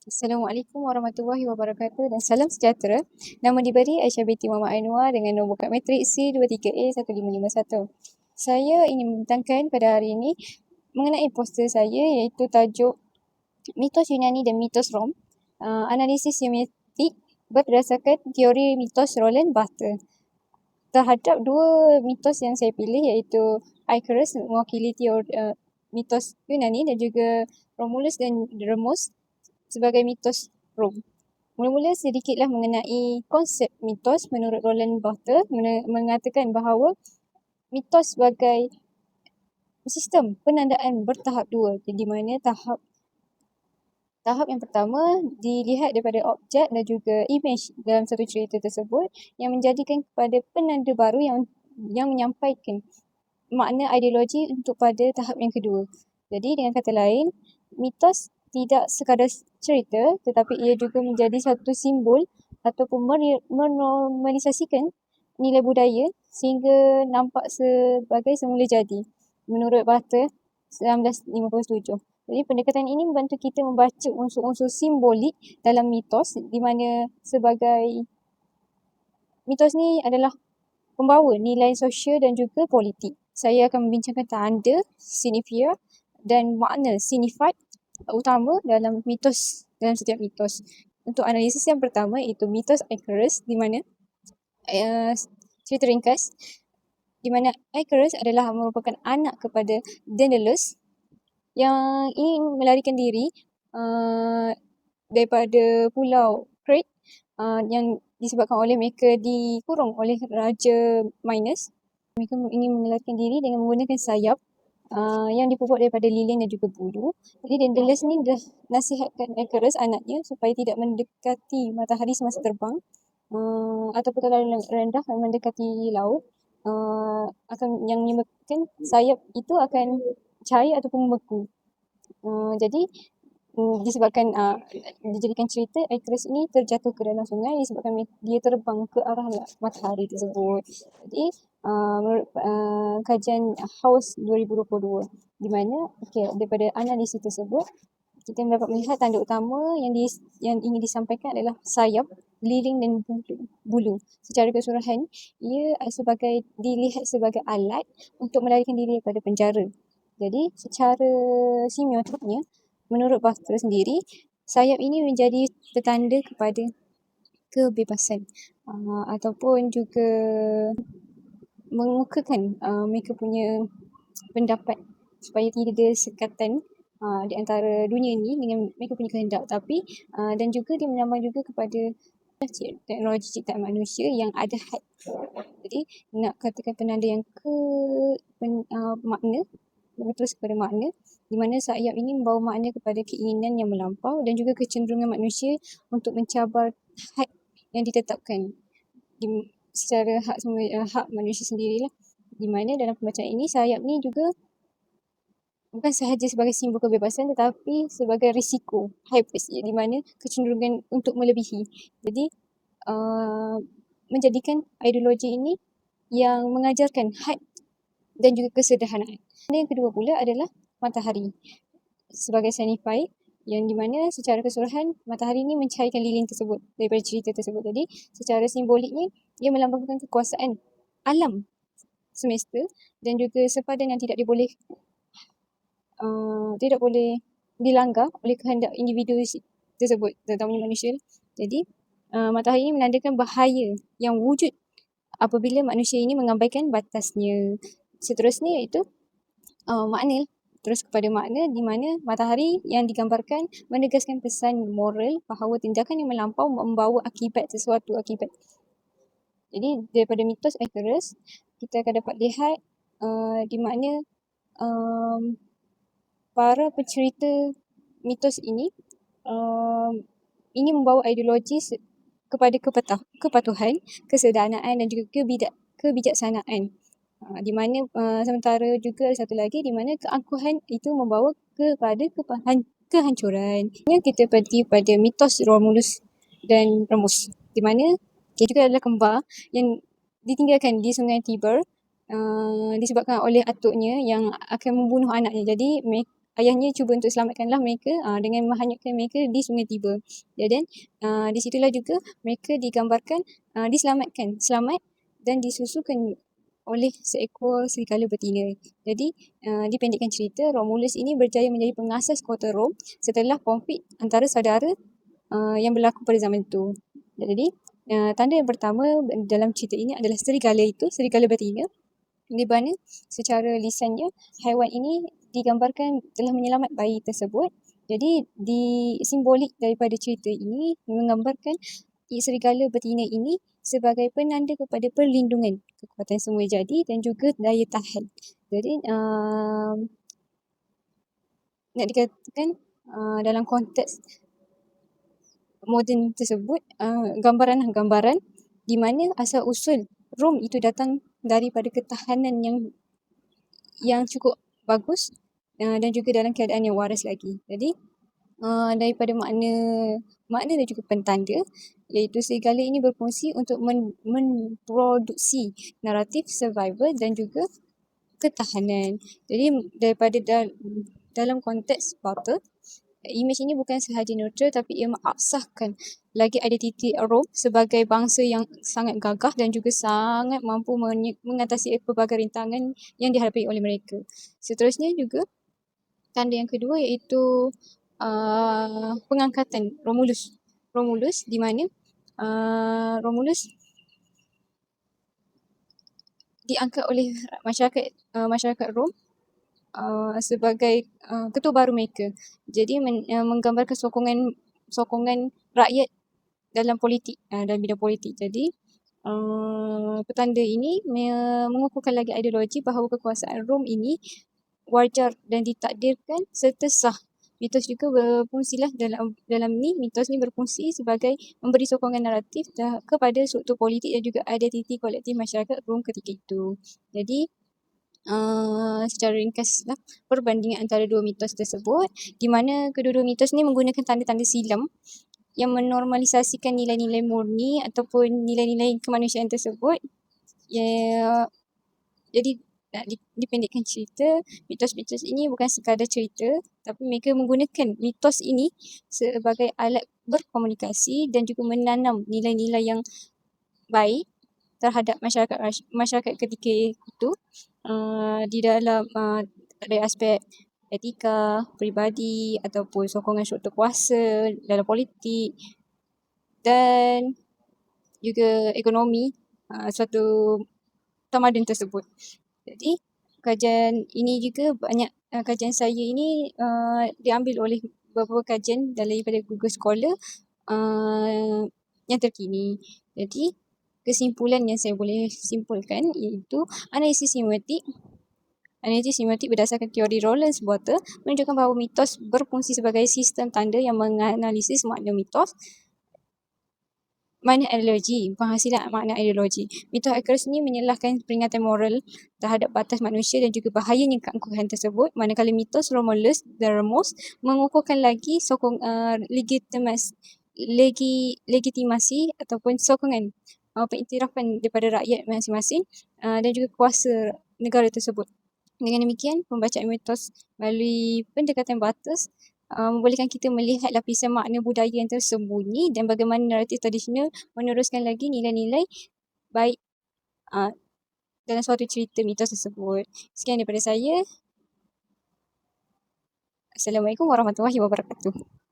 Assalamualaikum warahmatullahi wabarakatuh dan salam sejahtera. Nama diberi Aisyah binti Muhammad Anwar dengan nombor kad matrik C23A1551. Saya ingin membentangkan pada hari ini mengenai poster saya iaitu tajuk Mitos Yunani dan Mitos Rom, analisis semiotik berdasarkan teori mitos Roland Barthes. Terhadap dua mitos yang saya pilih iaitu Icarus mewakili teori mitos Yunani dan juga Romulus dan Remus sebagai mitos Rom. Mula-mula sedikitlah mengenai konsep mitos menurut Roland Barthes mengatakan bahawa mitos sebagai sistem penandaan bertahap dua, di mana tahap yang pertama dilihat daripada objek dan juga image dalam satu cerita tersebut yang menjadikan kepada penanda baru yang menyampaikan makna ideologi untuk pada tahap yang kedua. Jadi dengan kata lain, mitos tidak sekadar cerita tetapi ia juga menjadi satu simbol ataupun menormalisasikan nilai budaya sehingga nampak sebagai semula jadi menurut Barthes 1957. Jadi pendekatan ini membantu kita membaca unsur-unsur simbolik dalam mitos di mana sebagai mitos ni adalah pembawa nilai sosial dan juga politik. Saya akan membincangkan tanda, signifia dan makna signified utama dalam setiap mitos. Untuk analisis yang pertama iaitu mitos Icarus di mana cerita ringkas di mana Icarus adalah merupakan anak kepada Daedalus yang ingin melarikan diri daripada pulau Crete yang disebabkan oleh mereka dikurung oleh Raja Minos. Mereka ingin melarikan diri dengan menggunakan sayap yang dibuat daripada lilin dan juga bulu. Jadi Daedalus ni dah nasihatkan Icarus anaknya supaya tidak mendekati matahari semasa terbang ataupun terlalu rendah mendekati laut, yang menyebabkan sayap itu akan cair ataupun membeku. Jadi disebabkan dijadikan cerita Icarus ini terjatuh ke dalam sungai disebabkan dia terbang ke arah matahari tersebut. Jadi menurut kajian House 2022 di mana daripada analisis tersebut kita dapat melihat tanda utama yang ingin disampaikan adalah sayap, lilin dan bulu. Secara keseluruhan ia dilihat sebagai alat untuk melarikan diri daripada penjara. Jadi secara semiotiknya menurut Barthes sendiri, sayap ini menjadi petanda kepada kebebasan ataupun juga mengukakan mereka punya pendapat supaya tidak ada sekatan di antara dunia ni dengan mereka punya kehendak, tapi dan juga dia menambah juga kepada teknologi ciptaan manusia yang ada had. Jadi nak katakan penanda yang makna, terus kepada makna di mana sayap ini membawa makna kepada keinginan yang melampau dan juga kecenderungan manusia untuk mencabar had yang ditetapkan secara hak manusia sendirilah, di mana dalam pembacaan ini sayap ni juga bukan sahaja sebagai simbol kebebasan tetapi sebagai risiko high risk, di mana kecenderungan untuk melebihi. Jadi menjadikan ideologi ini yang mengajarkan had dan juga kesederhanaan. Yang kedua pula adalah matahari sebagai signified yang di mana secara keseluruhan matahari ini mencairkan lilin tersebut daripada cerita tersebut. Jadi secara simboliknya ia melambangkan kekuasaan alam semesta dan juga sepadan yang tidak boleh dilanggar oleh kehendak individu tersebut, terutamanya manusia. Jadi matahari ini menandakan bahaya yang wujud apabila manusia ini mengabaikan batasnya. Seterusnya iaitu makna. Terus kepada makna di mana matahari yang digambarkan menegaskan pesan moral bahawa tindakan yang melampau membawa sesuatu akibat. Jadi daripada mitos Icarus kita akan dapat lihat di mana para pencerita mitos ini membawa ideologi kepada kepatuhan, kesederhanaan dan juga kebijaksanaan. Di mana sementara juga ada satu lagi di mana keangkuhan itu membawa kepada kehancuran. Kita pergi pada mitos Romulus dan Remus di mana dia juga adalah kembar yang ditinggalkan di sungai Tiber disebabkan oleh atuknya yang akan membunuh anaknya. Jadi ayahnya cuba untuk selamatkanlah mereka dengan menghanyutkan mereka di Sungai Tiba. Dan di situlah juga mereka digambarkan diselamatkan, selamat dan disusukan oleh seekor serigala betina. Jadi dipendekkan cerita, Romulus ini berjaya menjadi pengasas kota Rom setelah konflik antara saudara yang berlaku pada zaman itu. Jadi tanda yang pertama dalam cerita ini adalah serigala itu, serigala betina, di mana secara lisannya haiwan ini digambarkan telah menyelamat bayi tersebut. Jadi simbolik daripada cerita ini menggambarkan serigala betina ini sebagai penanda kepada perlindungan kekuatan semula jadi dan juga daya tahan. Jadi nak dikatakan dalam konteks moden tersebut gambaran di mana asal usul Rom itu datang daripada ketahanan yang cukup bagus dan juga dalam keadaan yang waras lagi. Jadi daripada makna dan juga pentanda, iaitu serigala ini berfungsi untuk memproduksi naratif survival dan juga ketahanan. Jadi daripada dalam konteks Sparta, imej ini bukan sahaja neutral tapi ia mengabsahkan lagi identiti Rom sebagai bangsa yang sangat gagah dan juga sangat mampu mengatasi pelbagai rintangan yang dihadapi oleh mereka. Seterusnya juga tanda yang kedua iaitu pengangkatan Romulus. Romulus di mana Romulus diangkat oleh masyarakat Rom sebagai ketua baru mereka. Jadi menggambarkan sokongan rakyat dalam politik, dalam bidang politik. Jadi petanda ini mengukuhkan lagi ideologi bahawa kekuasaan Rom ini wajar dan ditakdirkan serta sah. Mitos juga berfungsilah mitos ni berfungsi sebagai memberi sokongan naratif kepada struktur politik dan juga identiti kolektif masyarakat Rom ketika itu. Jadi secara ringkaslah perbandingan antara dua mitos tersebut, di mana kedua-dua mitos ni menggunakan tanda-tanda silam yang menormalisasikan nilai-nilai murni ataupun nilai-nilai kemanusiaan tersebut. Jadi dipendekkan cerita, mitos-mitos ini bukan sekadar cerita tapi mereka menggunakan mitos ini sebagai alat berkomunikasi dan juga menanam nilai-nilai yang baik terhadap masyarakat ketika itu di dalam dari aspek etika, peribadi ataupun sokongan struktur kuasa dalam politik dan juga ekonomi suatu tamadun tersebut. Jadi kajian ini juga banyak kajian saya ini diambil oleh beberapa kajian daripada Google Scholar yang terkini. Jadi kesimpulan yang saya boleh simpulkan iaitu analisis semiotik berdasarkan teori Rollins-Botter menunjukkan bahawa mitos berfungsi sebagai sistem tanda yang menganalisis makna mitos, makna ideologi, penghasilan makna ideologi. Mitos Icarus ini menyalahkan peringatan moral terhadap batas manusia dan juga bahayanya keangkuhan tersebut, manakala mitos Romulus dan Remus mengukuhkan lagi legitimasi ataupun sokongan pengiktirafan daripada rakyat masing-masing dan juga kuasa negara tersebut. Dengan demikian, pembacaan mitos melalui pendekatan batas membolehkan kita melihat lapisan makna budaya yang tersembunyi dan bagaimana naratif tradisional meneruskan lagi nilai-nilai baik dalam suatu cerita mitos tersebut. Sekian daripada saya. Assalamualaikum warahmatullahi wabarakatuh.